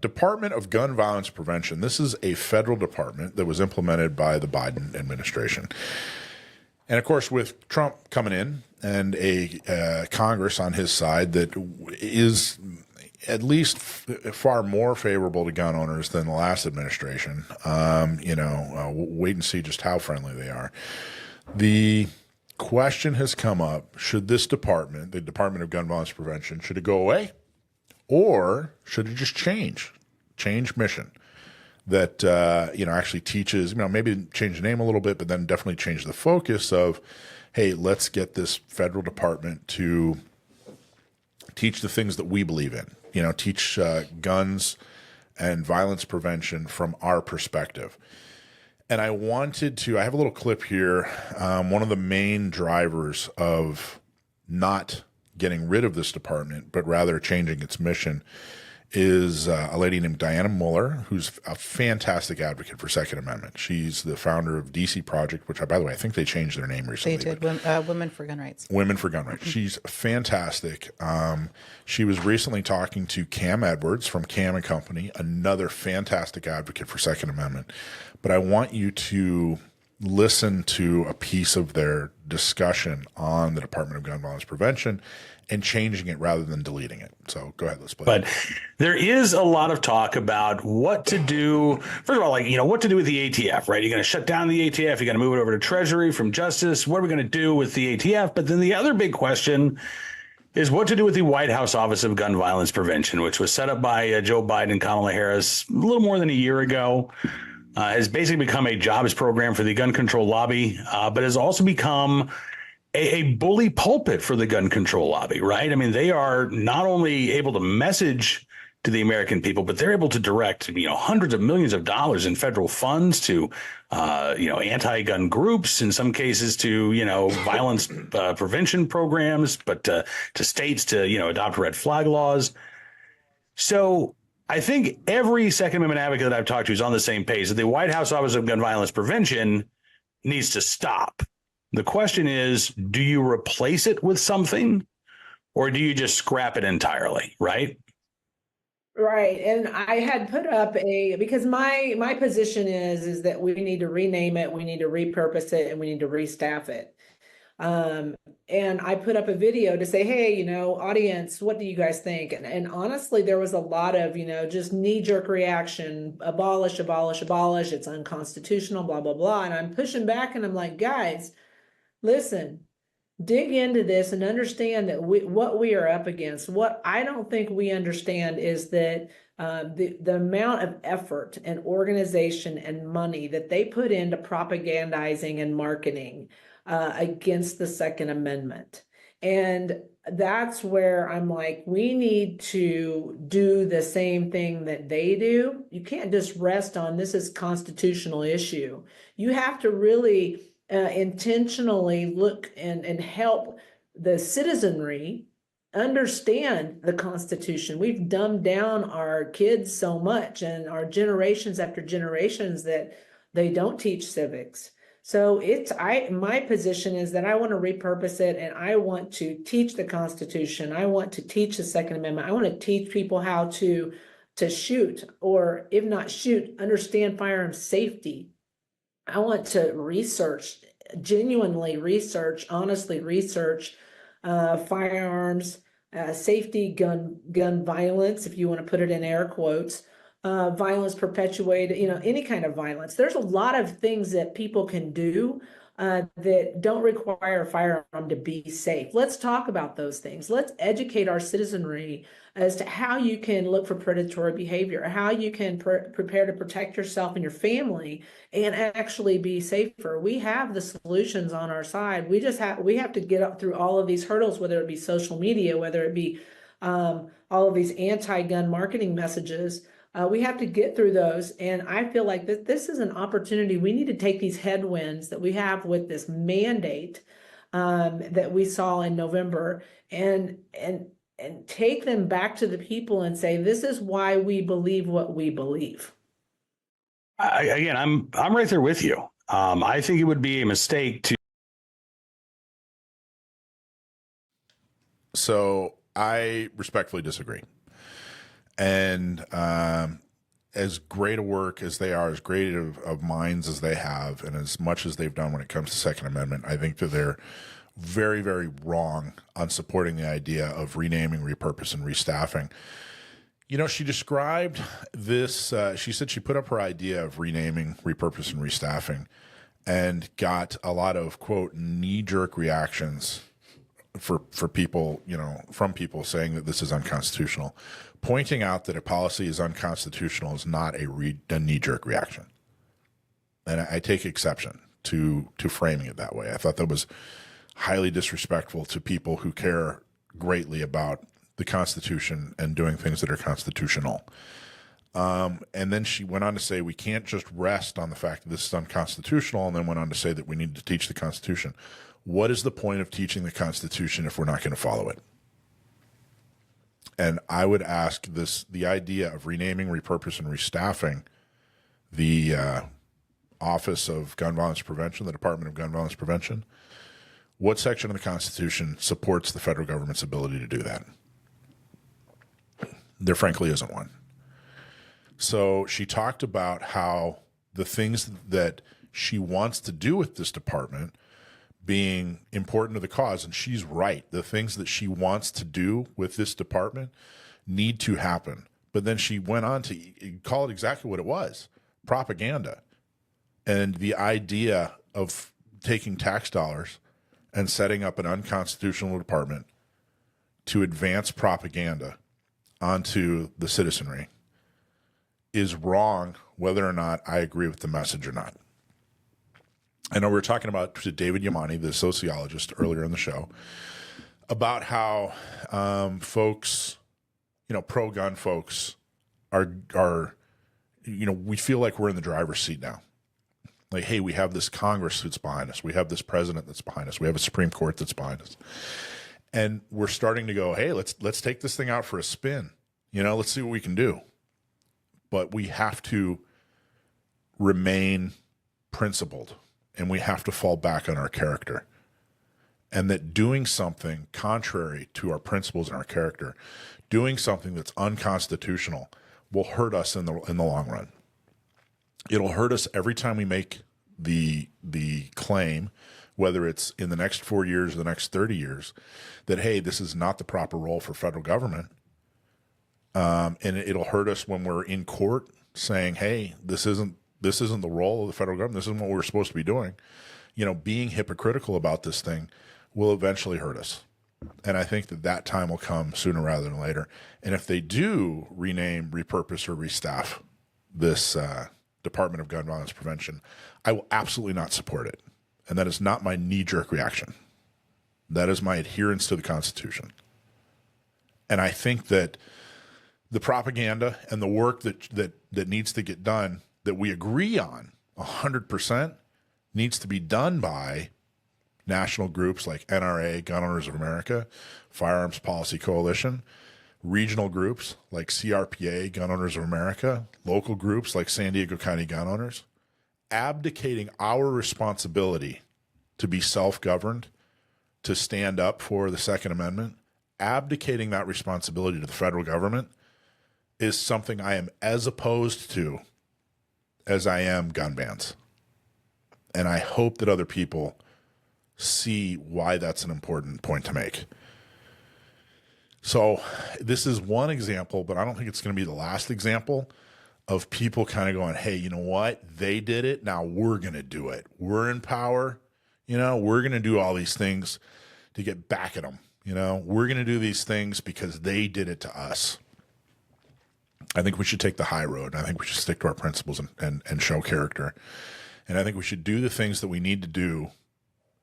Department of Gun Violence Prevention. This is a federal department that was implemented by the Biden administration. And of course, with Trump coming in and a Congress on his side that is at least far more favorable to gun owners than the last administration, wait and see just how friendly they are. The question has come up, should this department, the Department of Gun Violence Prevention, should it go away? Or should it just change mission that, actually teaches, maybe change the name a little bit, but then definitely change the focus of, hey, let's get this federal department to teach the things that we believe in, teach guns and violence prevention from our perspective. And I have a little clip here. One of the main drivers of not getting rid of this department, but rather changing its mission, is a lady named Dianna Muller, who's a fantastic advocate for Second Amendment. She's the founder of DC Project, which, by the way, I think they changed their name recently. They did. Women for Gun Rights. Women for Gun Rights. She's fantastic. She was recently talking to Cam Edwards from Cam and Company, another fantastic advocate for Second Amendment. But I want you to listen to a piece of their discussion on the Department of Gun Violence Prevention and changing it rather than deleting it. So go ahead, let's play. But there is a lot of talk about what to do. First of all, what to do with the ATF, right? You're going to shut down the ATF. You're going to move it over to Treasury from Justice. What are we going to do with the ATF? But then the other big question is what to do with the White House Office of Gun Violence Prevention, which was set up by Joe Biden and Kamala Harris a little more than a year ago. Has basically become a jobs program for the gun control lobby, but has also become a bully pulpit for the gun control lobby, right? I mean, they are not only able to message to the American people, but they're able to direct, hundreds of millions of dollars in federal funds to, anti-gun groups, in some cases to, violence prevention programs, but to states to, adopt red flag laws. So I think every Second Amendment advocate that I've talked to is on the same page that the White House Office of Gun Violence Prevention needs to stop. The question is, do you replace it with something or do you just scrap it entirely, right? Right. And I had put up because my position is that we need to rename it, we need to repurpose it, and we need to restaff it. And I put up a video to say, hey, audience, what do you guys think? And honestly, there was a lot of, just knee-jerk reaction, abolish, abolish, abolish, it's unconstitutional, blah, blah, blah. And I'm pushing back and I'm like, guys, listen, dig into this and understand that what we are up against. What I don't think we understand is that the amount of effort and organization and money that they put into propagandizing and marketing against the Second Amendment. And that's where I'm like, we need to do the same thing that they do. You can't just rest on this is constitutional issue. You have to really intentionally look and help the citizenry understand the Constitution. We've dumbed down our kids so much and our generations after generations that they don't teach civics. So my position is that I want to repurpose it and I want to teach the Constitution. I want to teach the Second Amendment. I want to teach people how to shoot, or if not shoot, understand firearm safety. I want to genuinely research, honestly research firearms, safety, gun violence, if you want to put it in air quotes, violence perpetuated, any kind of violence. There's a lot of things that people can do that don't require a firearm to be safe. Let's talk about those things. Let's educate our citizenry as to how you can look for predatory behavior, how you can prepare to protect yourself and your family and actually be safer. We have the solutions on our side. We have to get up through all of these hurdles, whether it be social media, whether it be all of these anti-gun marketing messages. We have to get through those. And I feel like this is an opportunity. We need to take these headwinds that we have with this mandate that we saw in November and take them back to the people and say, this is why we believe what we believe. I'm right there with you. I think it would be a mistake to. So I respectfully disagree. And as great a work as they are, as great of minds as they have, and as much as they've done when it comes to Second Amendment, I think that they're very, very wrong on supporting the idea of renaming, repurpose, and restaffing. You know, she described this, she said she put up her idea of renaming, repurpose, and restaffing and got a lot of, quote, knee-jerk reactions for people, you know, from people saying that this is unconstitutional. Pointing out that a policy is unconstitutional is not a knee-jerk reaction. And I take exception to framing it that way. I thought that was highly disrespectful to people who care greatly about the Constitution and doing things that are constitutional. And then she went on to say we can't just rest on the fact that this is unconstitutional, and then went on to say that we need to teach the Constitution. What is the point of teaching the Constitution if we're not going to follow it? And I would ask the idea of renaming, repurpose, and restaffing the Office of Gun Violence Prevention, the Department of Gun Violence Prevention, what section of the Constitution supports the federal government's ability to do that? There frankly isn't one. So she talked about how the things that she wants to do with this department being important to the cause, and she's right. The things that she wants to do with this department need to happen. But then she went on to call it exactly what it was, propaganda. And the idea of taking tax dollars and setting up an unconstitutional department to advance propaganda onto the citizenry is wrong, whether or not I agree with the message or not. I know we were talking about David Yamani, the sociologist, earlier in the show, about how folks, you know, pro-gun folks are, you know, we feel like we're in the driver's seat now. Like, hey, we have this Congress that's behind us. We have this president that's behind us. We have a Supreme Court that's behind us. And we're starting to go, hey, let's take this thing out for a spin. You know, let's see what we can do. But we have to remain principled, and we have to fall back on our character. And that doing something contrary to our principles and our character, doing something that's unconstitutional, will hurt us in the long run. It'll hurt us every time we make the claim, whether it's in the next 4 years or the next 30 years, that, hey, this is not the proper role for federal government. And it'll hurt us when we're in court saying, hey, this isn't the role of the federal government. This isn't what we're supposed to be doing. You know, being hypocritical about this thing will eventually hurt us. And I think that time will come sooner rather than later. And if they do rename, repurpose, or restaff this Department of Gun Violence Prevention, I will absolutely not support it. And that is not my knee-jerk reaction. That is my adherence to the Constitution. And I think that the propaganda and the work that needs to get done, that we agree on 100%, needs to be done by national groups like NRA, Gun Owners of America, Firearms Policy Coalition, regional groups like CRPA, Gun Owners of America, local groups like San Diego County Gun Owners, abdicating our responsibility to be self-governed, to stand up for the Second Amendment, abdicating that responsibility to the federal government is something I am as opposed to as I am gun bans. And I hope that other people see why that's an important point to make. So this is one example, but I don't think it's going to be the last example of people kind of going, hey, you know what? They did it. Now we're going to do it. We're in power. You know, we're going to do all these things to get back at them. You know, we're going to do these things because they did it to us. I think we should take the high road. I think we should stick to our principles and show character. And I think we should do the things that we need to do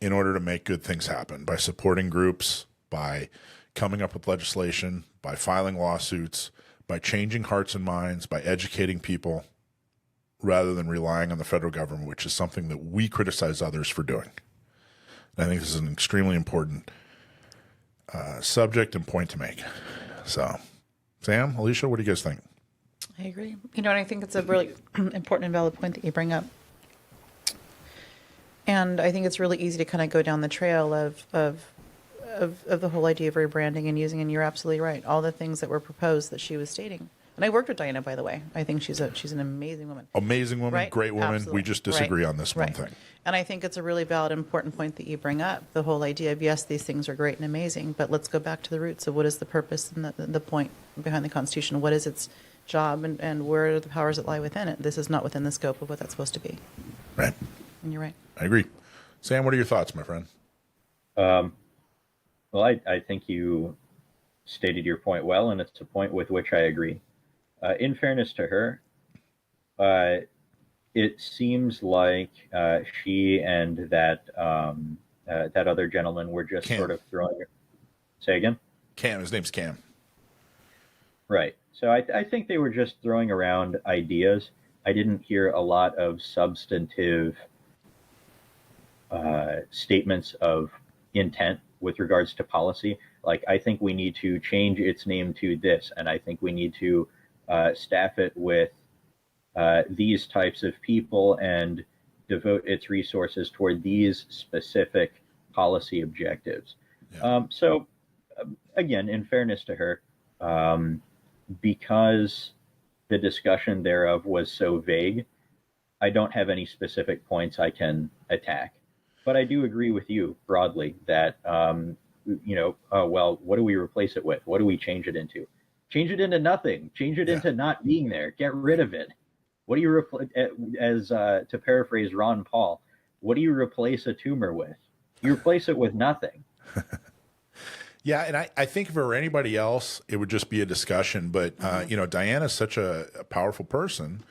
in order to make good things happen, by supporting groups, by coming up with legislation, by filing lawsuits, by changing hearts and minds, by educating people, rather than relying on the federal government, which is something that we criticize others for doing. And I think this is an extremely important subject and point to make. So, Sam, Alicia, what do you guys think? I agree. You know, and I think it's a really important and valid point that you bring up. And I think it's really easy to kind of go down the trail of the whole idea of rebranding and using, and you're absolutely right, all the things that were proposed that she was stating. And I worked with Dianna, by the way. I think she's an amazing woman. Amazing woman, Right? great woman. Absolutely. We just disagree Right. on this Right. one thing. And I think it's a really valid, important point that you bring up. The whole idea of, yes, these things are great and amazing, but let's go back to the roots of what is the purpose and the point behind the Constitution. What is its job, and where are the powers that lie within it? This is not within the scope of what that's supposed to be. Right. And you're right. I agree. Sam, what are your thoughts, my friend? Well, I think you stated your point well, and it's a point with which I agree. In fairness to her, it seems like she and that other gentleman were just Cam. sort of throwing. Say again? Cam, his name's Cam. Right. So I think they were just throwing around ideas. I didn't hear a lot of substantive statements of intent with regards to policy. Like, I think we need to change its name to this, and I think we need to staff it with these types of people and devote its resources toward these specific policy objectives. Yeah. So, again, in fairness to her, because the discussion thereof was so vague, I don't have any specific points I can attack. But I do agree with you broadly that, well, what do we replace it with? What do we change it into? Change it into nothing. Change it into not being there. Get rid of it. What do you to paraphrase Ron Paul, what do you replace a tumor with? You replace it with nothing. Yeah, and I think if it were anybody else, it would just be a discussion. But, Diana's such a powerful person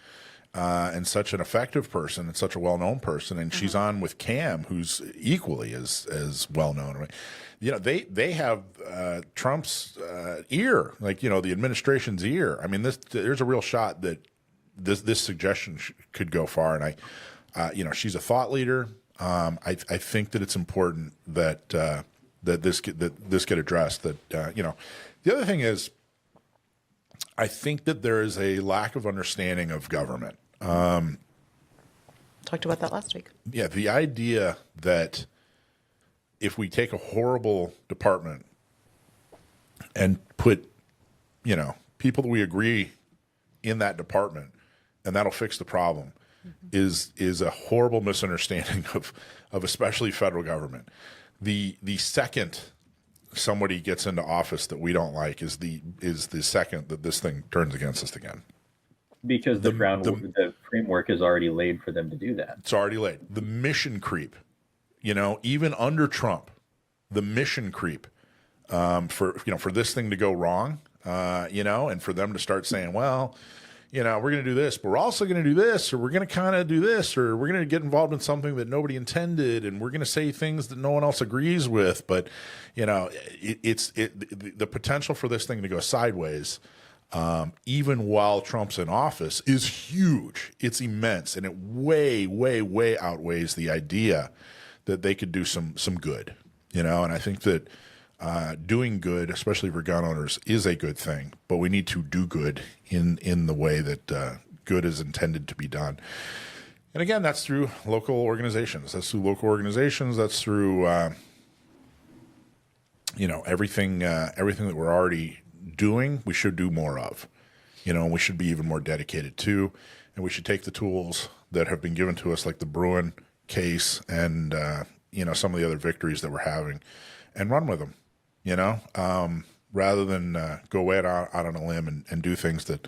and such an effective person and such a well-known person. And she's on with Cam, who's equally as well-known. Right? They have Trump's ear, like, the administration's ear. I mean, there's a real shot that this suggestion could go far. And she's a thought leader. I think that it's important that this get addressed. The other thing is, I think that there is a lack of understanding of government. Talked about that last week. Yeah, the idea that if we take a horrible department and put, people that we agree in that department, and that'll fix the problem, is a horrible misunderstanding of especially federal government. The second somebody gets into office that we don't like is the second that this thing turns against us again. Because the framework is already laid for them to do that. It's already laid. The mission creep, even under Trump, the mission creep for this thing to go wrong, and for them to start saying, well, we're going to do this, but we're also going to do this, or we're going to kind of do this, or we're going to get involved in something that nobody intended, and we're going to say things that no one else agrees with. But, the potential for this thing to go sideways, even while Trump's in office, is huge. It's immense, and it way, way, way outweighs the idea that they could do some good, and I think that doing good, especially for gun owners, is a good thing, but we need to do good in the way that good is intended to be done. And again, that's through local organizations. That's through everything that we're already doing, we should do more of, and we should be even more dedicated to, and we should take the tools that have been given to us, like the Bruin case and, some of the other victories that we're having, and run with them. Rather than go way out on a limb and do things that,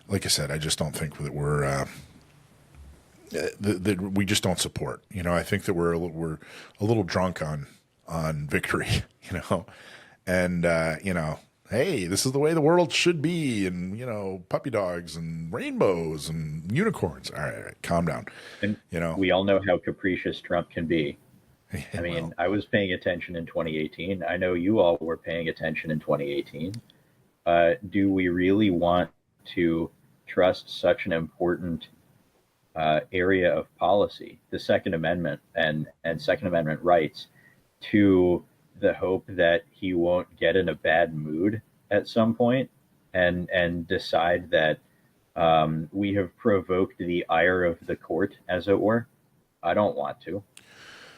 like I said, I just don't think that we're that we just don't support. I think that we're a little drunk on victory. And hey, this is the way the world should be, and puppy dogs and rainbows and unicorns. All right, calm down. And we all know how capricious Trump can be. I mean, well, I was paying attention in 2018. I know you all were paying attention in 2018. Do we really want to trust such an important area of policy, the Second Amendment and Second Amendment rights, to the hope that he won't get in a bad mood at some point and decide that we have provoked the ire of the court, as it were? I don't want to.